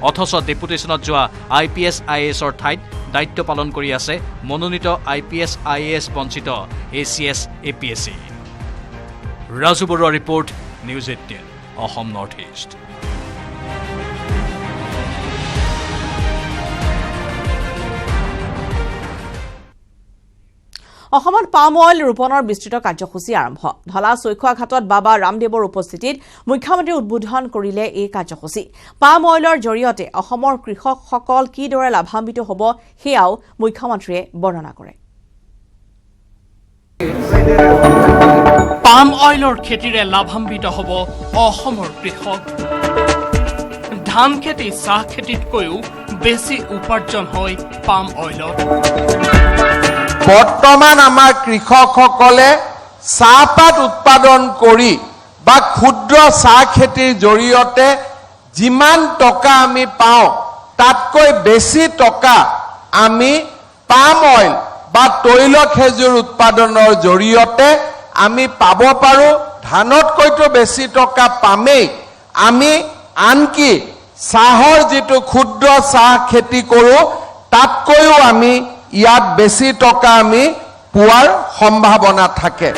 অথচ ডেপুটেশ্যনত যোৱা IPS IASৰ ঠাইত দায়িত্ব পালন কৰি আছে মনোনীত IPS IAS বঞ্চিত ACS APSC Raju Baruah report News 18 Assam north east অসমত পাম অইল ৰোপণৰ বিস্তৃত কাৰ্যসূচী আৰম্ভ ধলা চৈখোৱাঘাটত বাবা ৰামদেৱৰ উপস্থিতিত মুখ্যমন্ত্ৰী উদ্বোধন কৰিলে এই কাৰ্যসূচী পাম অইলৰ জৰিয়তে অসমৰ কৃষকসকল কিদৰে লাভান্বিত হ'ব সেয়াও মুখ্যমন্ত্ৰীয়ে বৰ্ণনা কৰে পাম অইলৰ খেতিৰে লাভান্বিত হ'ব অসমৰ কৃষক ধান খেতি চাহ খেতিতকৈও বেছি উপাৰ্জন হয় পাম অইলত বৰ্তমান আমাৰ কৃষকসকলে চাহপাত উৎপাদন কৰি বা ক্ষুদ্ৰ চাহ খেতিৰ জৰিয়তে যিমান টকা আমি পাওঁ তাতকৈ বেছি টকা আমি পাম অইল বা তৈল খেজুৰ উৎপাদনৰ জৰিয়তে আমি পাব পাৰোঁ ধানতকৈতো বেছি টকা পামেই আমি আনকি চাহৰ যিটো ক্ষুদ্ৰ চাহ খেতি কৰোঁ তাতকৈও আমি ইয়াত বেছি টকা আমি পোৱাৰ সম্ভাৱনা থাকে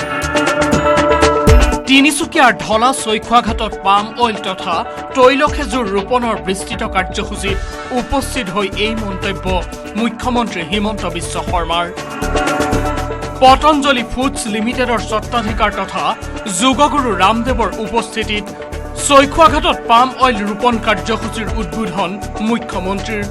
তিনিচুকীয়াৰ ঢলা চৈখোৱাঘাটত পাম অইল তথা তৈল খেজুৰ ৰোপণৰ বিস্তৃত কাৰ্যসূচীত উপস্থিত হৈ এই মন্তব্য মুখ্যমন্ত্ৰী হিমন্ত বিশ্ব শৰ্মাৰ পতঞ্জলি ফুডছ লিমিটেডৰ স্বত্বাধিকাৰ তথা যোগগুৰু ৰামদেৱৰ উপস্থিতিত চৈখোৱাঘাটত পাম অইল ৰোপণ কাৰ্যসূচীৰ উদ্বোধন মুখ্যমন্ত্ৰীৰ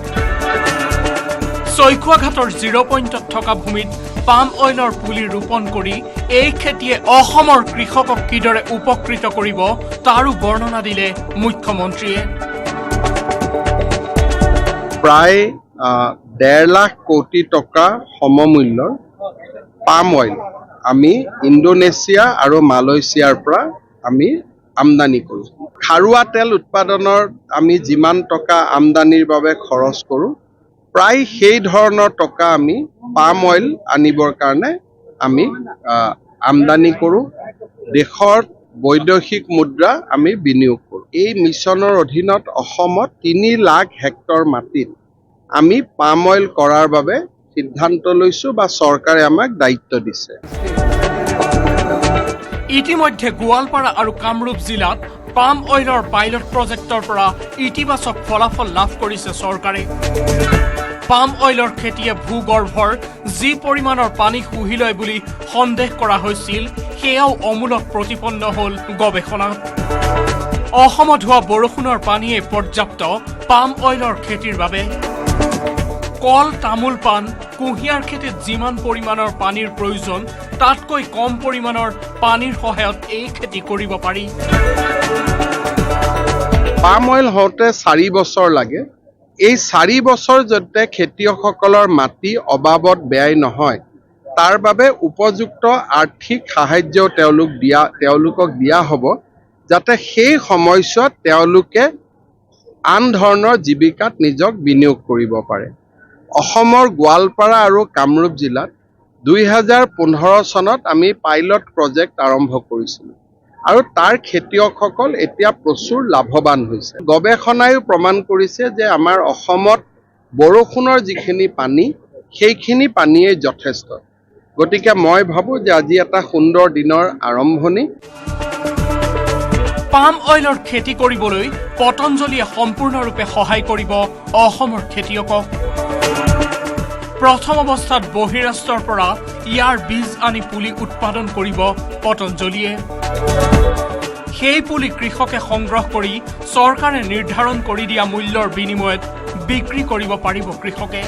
চৈখোৱাঘাটৰ 0 পইণ্টত থকা ভূমিত পাম অইলৰ পুলি ৰোপণ কৰি এই খেতিয়ে অসমৰ কৃষকক কিদৰে উপকৃত কৰিব তাৰো বৰ্ণনা দিলে মুখ্যমন্ত্ৰীয়ে প্ৰায় 1.5 লাখ কোটি টকা সমমূল্যৰ পাম অইল আমি ইণ্ডোনেছিয়া আৰু মালয়েছিয়াৰ পৰা আমি আমদানি কৰোঁ খাৰুৱা তেল উৎপাদনৰ আমি যিমান টকা আমদানিৰ বাবে খৰচ কৰোঁ প্ৰায় সেই ধৰণৰ টকা আমি পাম অইল আনিবৰ কাৰণে আমি আমদানি কৰোঁ দেশৰ বৈদেশিক মুদ্ৰা আমি বিনিয়োগ কৰোঁ এই মিছনৰ অধীনত অসমত 3 লাখ হেক্টৰ মাটিত আমি পাম অইল কৰাৰ বাবে সিদ্ধান্ত লৈছোঁ বা চৰকাৰে আমাক দায়িত্ব দিছে ইতিমধ্যে গোৱালপাৰা আৰু কামৰূপ জিলাত পাম অইলৰ পাইলট প্ৰজেক্টৰ পৰা ইতিবাচক ফলাফল লাভ কৰিছে চৰকাৰে পাম অইলৰ খেতিয়ে ভূগৰ্ভৰ যি পৰিমাণৰ পানী শুহি লয় বুলি সন্দেহ কৰা হৈছিল সেয়াও অমূলক প্ৰতিপন্ন হ'ল গৱেষণাত। অসমত হোৱা বৰষুণৰ পানীয়ে পৰ্যাপ্ত পাম অইলৰ খেতিৰ বাবে। কল, তামোল, পাণ, কুঁহিয়াৰ খেতিত যিমান পৰিমাণৰ পানীৰ প্ৰয়োজন তাতকৈ কম পৰিমাণৰ পানীৰ সহায়ত এই খেতি কৰিব পাৰি। পাম অইল হওঁতে 4 বছৰ লাগে। এই 4 বছৰ যাতে খেতিয়কসকলৰ মাটি অবাবত ব্যয় নহয় তাৰ বাবে উপযুক্ত আৰ্থিক সাহায্য তেওঁলোকক দিয়া হ'ব যাতে সেই সময়ছোৱাত তেওঁলোকে আন ধৰণৰ জীৱিকাত নিজক বিনিয়োগ কৰিব পাৰে। অসমৰ গোৱালপাৰা আৰু কামৰূপ জিলাত 2015 চনত আমি পাইলট প্ৰজেক্ট আৰম্ভ কৰিছিলোঁ আৰু তাৰ খেতিয়কসকল এতিয়া প্ৰচুৰ লাভৱান হৈছে। গৱেষণায়ো প্ৰমাণ কৰিছে যে আমাৰ অসমত বৰষুণৰ যিখিনি পানী সেইখিনি পানীয়ে যথেষ্ট। গতিকে মই ভাবোঁ যে আজি এটা সুন্দৰ দিনৰ আৰম্ভণি। পাম অইলৰ খেতি কৰিবলৈ পতঞ্জলীয়ে সম্পূৰ্ণৰূপে সহায় কৰিব অসমৰ খেতিয়কক। প্ৰথম অৱস্থাত বহিৰাষ্ট্ৰৰ পৰা ইয়াৰ বীজ আনি পুলি উৎপাদন কৰিব পতঞ্জলীয়ে। সেই পুলি কৃষকে সংগ্ৰহ কৰি চৰকাৰে নিৰ্ধাৰণ কৰি দিয়া মূল্যৰ বিনিময়ত বিক্ৰী কৰিব পাৰিব কৃষকে।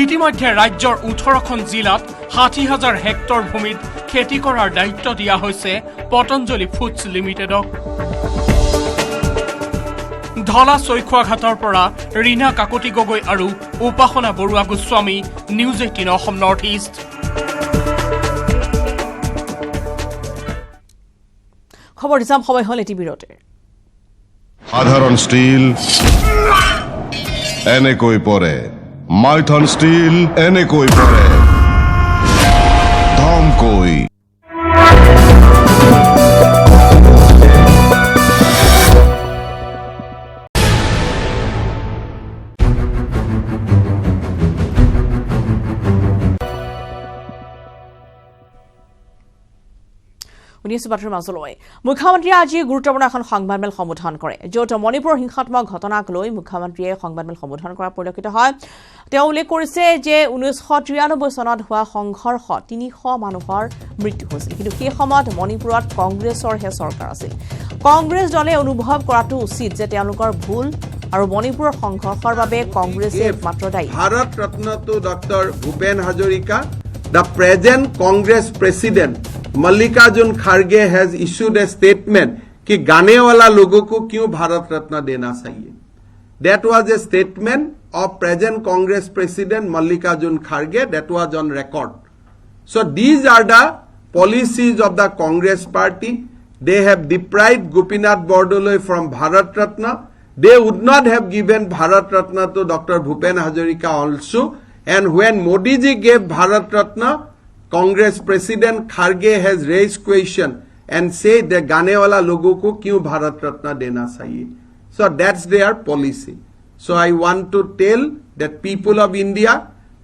ইতিমধ্যে ৰাজ্যৰ 18খন জিলাত 60,000 হেক্টৰ ভূমিত খেতি কৰাৰ দায়িত্ব দিয়া হৈছে পতঞ্জলী ফুডছ লিমিটেডক। ধলা চৈখোৱাঘাটৰ পৰা ৰীনা কাকতি গগৈ আৰু Upasana Baruah Goswami, news 18 Assam north east. খবৰ দিছাম সময় হ'ল এটি বিৰতিৰ। সাধাৰণ ষ্টীল এনেকৈ পৰে, মাইথন ষ্টীল এনেকৈ পৰে, ধমকৈ। মুখ্যমন্ত্ৰীয়ে আজি গুৰুত্বপূৰ্ণ এখন সংবাদমেল সম্বোধন কৰে, য'ত মণিপুৰৰ হিংসাত্মক ঘটনাক লৈ মুখ্যমন্ত্ৰীয়ে সংবাদমেল সম্বোধন কৰা পৰিলক্ষিত হয়। তেওঁ উল্লেখ কৰিছে যে 1993 চনত হোৱা সংঘৰ্ষত 300 মানুহৰ মৃত্যু হৈছিল, কিন্তু সেই সময়ত মণিপুৰত কংগ্ৰেছৰহে চৰকাৰ আছিল। কংগ্ৰেছ দলে অনুভৱ কৰাটো উচিত যে তেওঁলোকৰ ভুল আৰু মণিপুৰৰ সংঘৰ্ষৰ বাবে কংগ্ৰেছে মাত্ৰ দায়ী। Bharat Ratna to doctor Bhupen Hazarika, the present Congress President Mallikarjun Kharge has issued a statement कि गाने वाला लोगों को क्यों भारत रत्न देना चाहिए. That was a statement of present Congress President Mallikarjun Kharge that was on record. So these are the policies of the Congress party. They have deprived Gopinath Bordoloi from Bharat Ratna. They would not have given Bharat Ratna to Dr. Bhupen Hazarika also. And when Modi ji gave Bharat Ratna, Congress President Kharge has raised question and said that गाने वाला लोगों को क्यों भारत रत्न देना चाहिए. So that's their policy. So I want to tell that people of India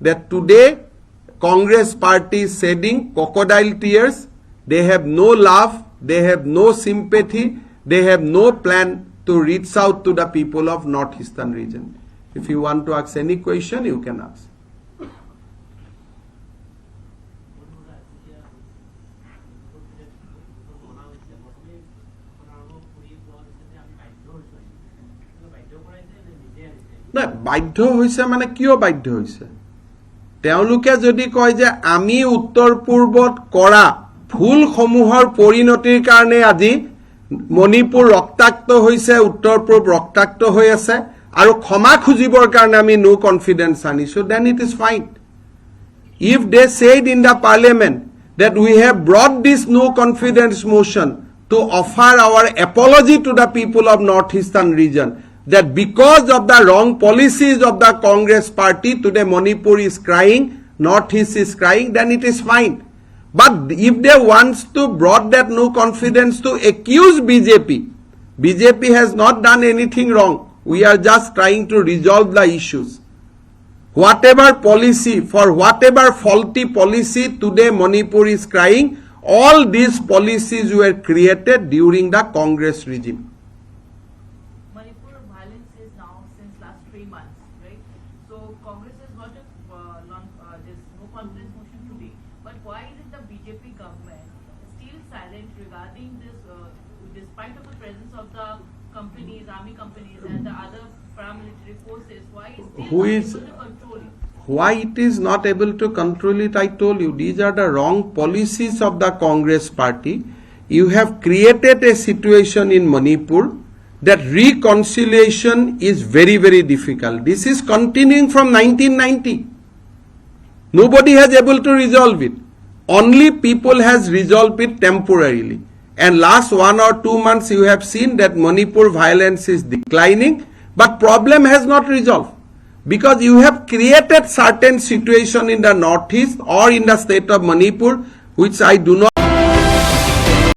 that today Congress party is shedding crocodile tears. They have no love, they have no sympathy, they have no plan to reach out to the people of Northeastern region. If you want to ask any question, you can ask. না বাধ্য হৈছে মানে কিয় বাধ্য হৈছে তেওঁলোকে যদি কয় যে আমি উত্তৰ পূৰ্বত কৰা ভুলসমূহৰ পৰিণতিৰ কাৰণে আজি মণিপুৰ ৰক্তাক্ত হৈছে উত্তৰ পূৰ্ব ৰক্তাক্ত হৈ আছে আৰু ক্ষমা খুজিবৰ কাৰণে আমি নো কনফিডেন্স আনিছো then it is fine if they said in the parliament that we have brought this no confidence motion to offer our apology to the people of Northeastern region that because of the wrong policies of the Congress party today Manipur is crying, Northeast is crying, then it is fine. But if they want to brought that no confidence to accuse BJP has not done anything wrong. We are just trying to resolve the issues. Whatever policy, for whatever faulty policy today Manipur is crying, all these policies were created during the Congress regime. Manipur violence is now since last 3 months, right? So fighting this despite of the presence of the companies, army companies and the other paramilitary forces? Why is still Who not is- able to control it? Why it is not able to control it, I told you, these are the wrong policies of the Congress party. You have created a situation in Manipur that reconciliation is very, very difficult. This is continuing from 1990. Nobody has able to resolve it. Only people has resolved it temporarily. And last 1 or 2 months you have seen that Manipur violence is declining, but problem has not resolved. Because you have created certain situation in the Northeast or in the state of Manipur, which I do not